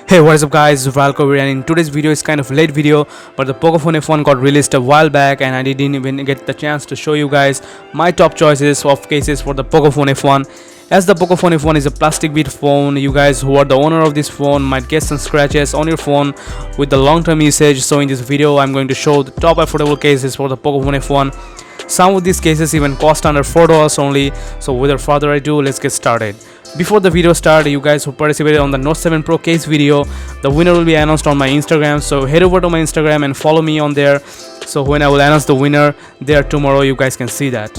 Hey, what is up guys, Valko here, and in today's video is kind of late video, but the Pocophone F1 got released a while back and I didn't even get the chance to show you guys my top choices of cases for the Pocophone F1. As the Pocophone F1 is a plastic beat phone, you guys who are the owner of this phone might get some scratches on your phone with the long-term usage. So in this video I'm going to show the top affordable cases for the Pocophone F1. Some of these cases even cost under $4 only. So without further ado, let's get started. Before the video starts, you guys who participated on the Note 7 Pro case video, the winner will be announced on my Instagram. So head over to my Instagram and follow me on there. So when I will announce the winner there tomorrow, you guys can see that.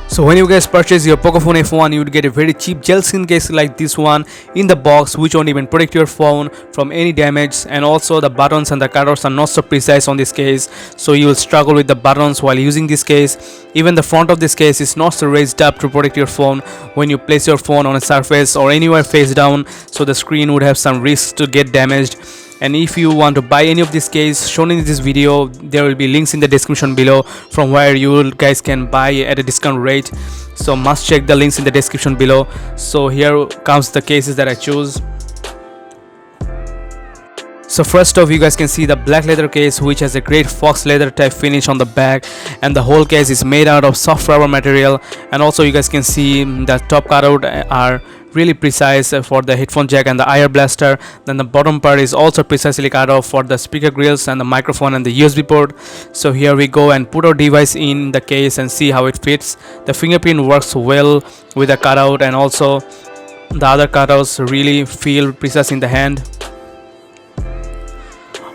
So when you guys purchase your Pocophone F1, you would get a very cheap gel skin case like this one in the box, which won't even protect your phone from any damage, and also the buttons and the cutters are not so precise on this case, so you will struggle with the buttons while using this case. Even the front of this case is not so raised up to protect your phone when you place your phone on a surface or anywhere face down, so the screen would have some risks to get damaged. And if you want to buy any of this case shown in this video, there will be links in the description below from where you guys can buy at a discount rate, so must check the links in the description below. So here comes the cases that I choose. So first off, you guys can see the black leather case, which has a great fox leather type finish on the back, and the whole case is made out of soft rubber material. And also you guys can see the top cutout are really precise for the headphone jack and the IR blaster. Then the bottom part is also precisely cut off for the speaker grills and the microphone and the USB port. So here we go and put our device in the case and see how it fits. The fingerprint works well with the cutout, and also the other cutouts really feel precise in the hand.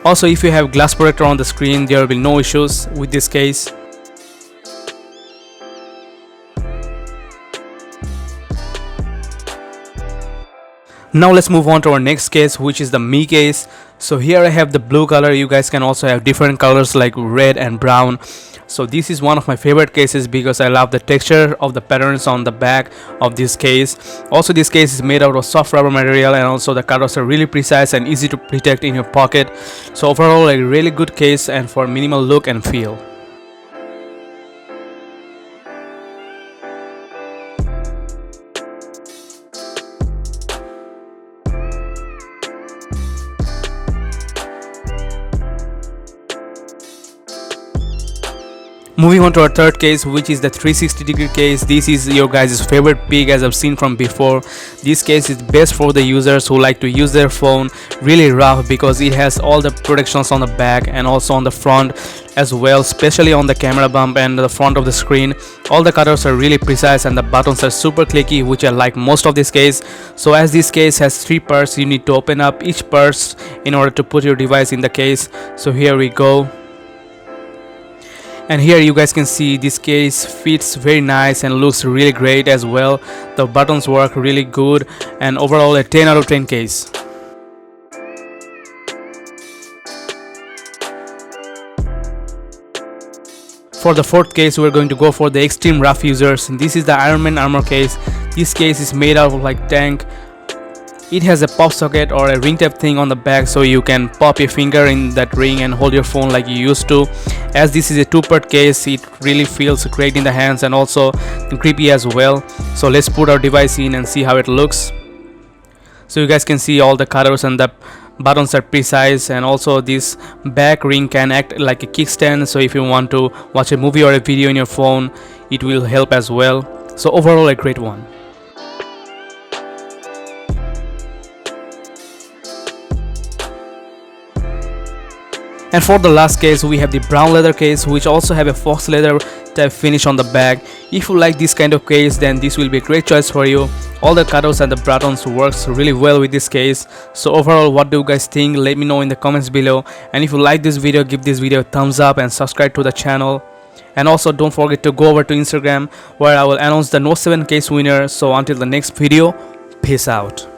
Also, if you have glass protector on the screen, there will be no issues with this case. Now let's move on to our next case, which is the Mi case. So here I have the blue color. You guys can also have different colors like red and brown. So this is one of my favorite cases because I love the texture of the patterns on the back of this case. Also, this case is made out of soft rubber material, and also the cutters are really precise and easy to protect in your pocket. So overall, a really good case and for minimal look and feel. Moving on to our third case, which is the 360-degree case. This is your guys' favorite pick, as I've seen from before. This case is best for the users who like to use their phone really rough, because it has all the protections on the back and also on the front as well, especially on the camera bump and the front of the screen. All the cutters are really precise and the buttons are super clicky, which I like most of this case. So as this case has 3 parts, you need to open up each part in order to put your device in the case. So here we go. And here you guys can see this case fits very nice and looks really great as well. The buttons work really good, and overall a 10 out of 10 case. For the fourth case, we're going to go for the extreme rough users. And this is the Ironman armor case. This case is made out of like tank. It has a pop socket or a ring type thing on the back, so you can pop your finger in that ring and hold your phone like you used to. As this is a 2-part case, it really feels great in the hands and also creepy as well. So let's put our device in and see how it looks. So you guys can see all the cutters and the buttons are precise, and also this back ring can act like a kickstand, so if you want to watch a movie or a video in your phone, it will help as well. So overall a great one. And for the last case, we have the brown leather case, which also have a fox leather type finish on the back. If you like this kind of case, then this will be a great choice for you. All the cutouts and the buttons works really well with this case. So overall, what do you guys think? Let me know in the comments below. And if you like this video, give this video a thumbs up and subscribe to the channel. And also don't forget to go over to Instagram, where I will announce the Note 7 case winner. So until the next video, peace out.